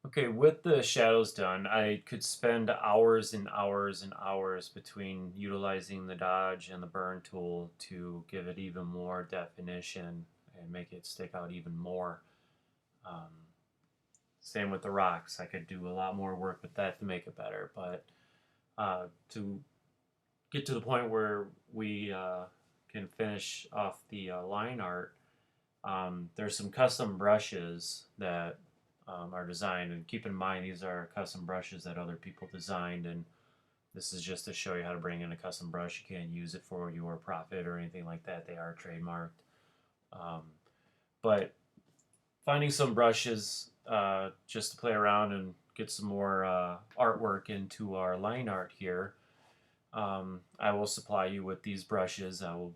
Okay, with the shadows done, I could spend hours and hours and hours between utilizing the dodge and the burn tool to give it even more definition and make it stick out even more. Um, Same with the rocks. I could do a lot more work with that to make it better, but to get to the point where we can finish off the line art, there's some custom brushes that are designed, and keep in mind these are custom brushes that other people designed, and this is just to show you how to bring in a custom brush. You can't use it for your profit or anything like that. They are trademarked. Um, but finding some brushes just to play around and get some more artwork into our line art here. I will supply you with these brushes. I will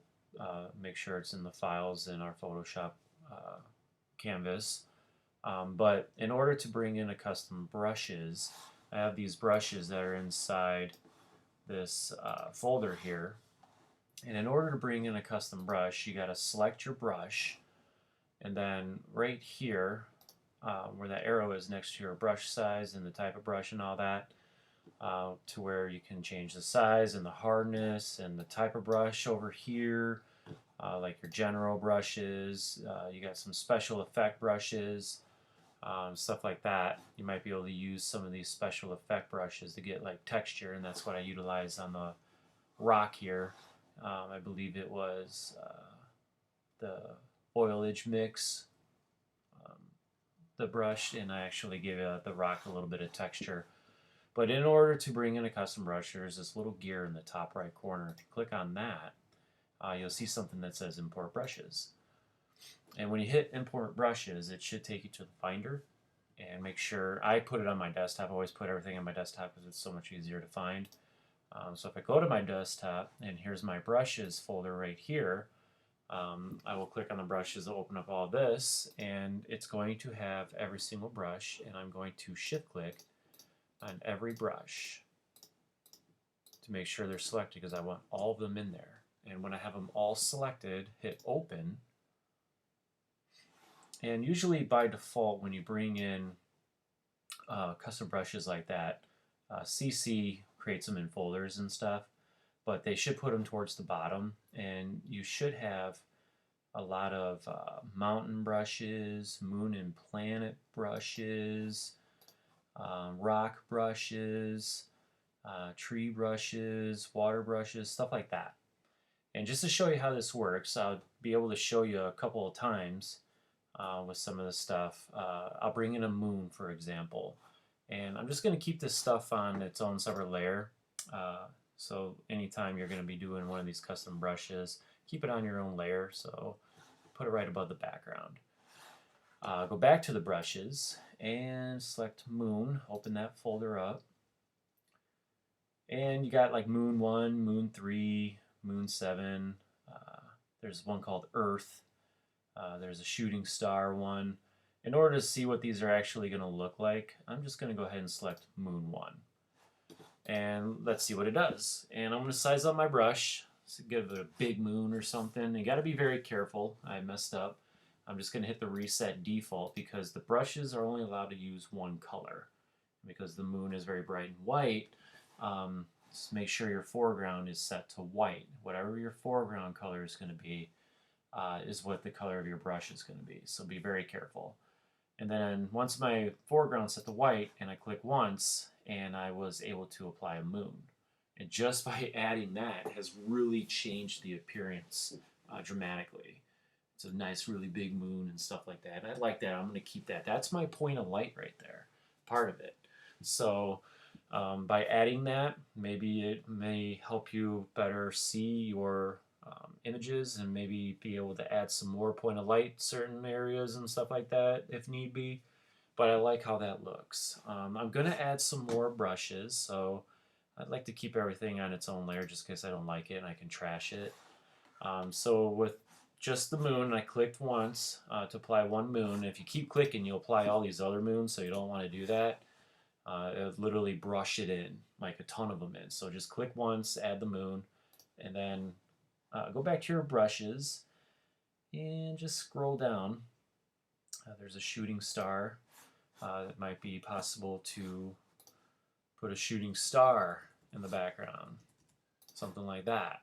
make sure it's in the files in our Photoshop uh, canvas. But in order to bring in a custom brushes, I have these brushes that are inside this folder here. And in order to bring in a custom brush, you got to select your brush, and then right here, where that arrow is next to your brush size and the type of brush and all that, to where you can change the size and the hardness and the type of brush over here, like your general brushes. You got some special effect brushes, stuff like that. You might be able to use some of these special effect brushes to get like texture, and that's what I utilize on the rock here. I believe it was the foliage mix, um, the brush, and I actually gave the rock a little bit of texture. But in order to bring in a custom brush, there's this little gear in the top right corner. If you click on that, you'll see something that says import brushes. And when you hit import brushes, it should take you to the Finder, and make sure I put it on my desktop. I always put everything on my desktop because it's so much easier to find. So if I go to my desktop and here's my brushes folder right here, I will click on the brushes to open up all this, and it's going to have every single brush, and I'm going to shift click on every brush to make sure they're selected because I want all of them in there. And when I have them all selected, hit open. And usually by default, when you bring in custom brushes like that, CC creates them in folders and stuff, but they should put them towards the bottom. And you should have a lot of mountain brushes, moon and planet brushes, rock brushes, tree brushes, water brushes, stuff like that. And just to show you how this works, I'll be able to show you a couple of times with some of the stuff. I'll bring in a moon, for example, and I'm just going to keep this stuff on its own separate layer. So anytime you're going to be doing one of these custom brushes, keep it on your own layer. So put it right above the background. Go back to the brushes and select moon, open that folder up. And you got like moon 1, moon 3, moon 7. There's one called Earth. There's a shooting star one. In order to see what these are actually going to look like, I'm just going to go ahead and select moon 1. And let's see what it does. And I'm going to size up my brush. So give it a big moon or something. You got to be very careful. I messed up. I'm just going to hit the reset default because the brushes are only allowed to use one color. Because the moon is very bright and white, just make sure your foreground is set to white. Whatever your foreground color is going to be is what the color of your brush is going to be. So be very careful. And then once my foreground set to white and I click once, and I was able to apply a moon. And just by adding that has really changed the appearance dramatically. It's a nice, really big moon and stuff like that. I like that. I'm going to keep that. That's my point of light right there, part of it. So by adding that, maybe it may help you better see your images and maybe be able to add some more point of light certain areas and stuff like that if need be. But I like how that looks. I'm going to add some more brushes, so I'd like to keep everything on its own layer just in case I don't like it and I can trash it. So with just the moon, I clicked once to apply one moon. If you keep clicking, you'll apply all these other moons, so you don't want to do that. It'll literally brush it in, like a ton of them in. So just click once, add the moon, and then go back to your brushes and just scroll down. There's a shooting star. It might be possible to put a shooting star in the background, something like that.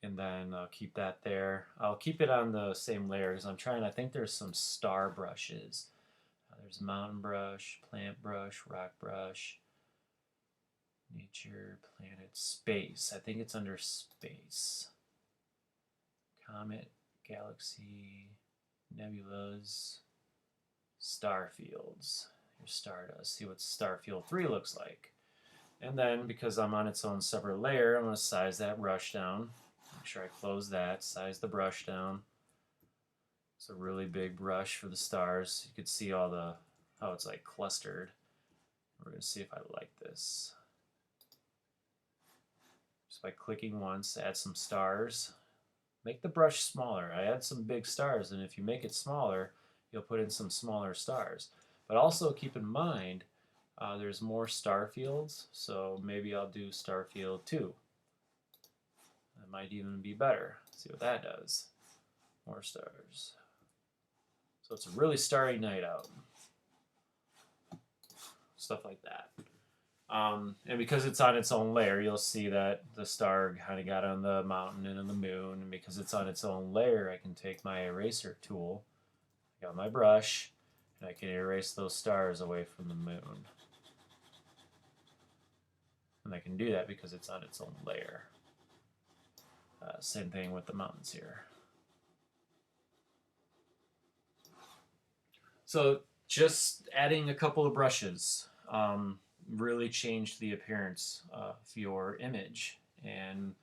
And then I'll keep that there. I'll keep it on the same layer because I think there's some star brushes. There's mountain brush, plant brush, rock brush, nature, planet, space. I think it's under space. Comet, galaxy, nebulas, star fields. Here's stardust. See what star field 3 looks like. And then, because I'm on its own separate layer, I'm going to size that brush down. Make sure I close that, size the brush down. It's a really big brush for the stars. You could see all the, how it's like clustered. We're going to see if I like this. Just by clicking once, add some stars. Make the brush smaller. I add some big stars, and if you make it smaller, you'll put in some smaller stars. But also keep in mind, there's more star fields, so maybe I'll do star field 2. That might even be better. See what that does. More stars. So it's a really starry night out. Stuff like that. And because it's on its own layer, you'll see that the star kind of got on the mountain and on the moon. And because it's on its own layer, I can take my eraser tool, I got my brush, and I can erase those stars away from the moon. And I can do that because it's on its own layer. Same thing with the mountains here. So just adding a couple of brushes really changed the appearance of your image, and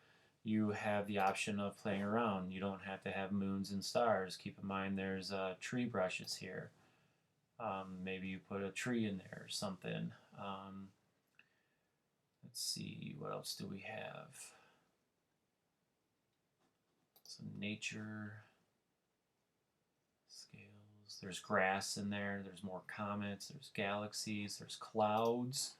you have the option of playing around. You don't have to have moons and stars. Keep in mind there's tree brushes here. Maybe you put a tree in there or something. Let's see, what else do we have? Some nature scales. There's grass in there. There's more comets. There's galaxies. There's clouds.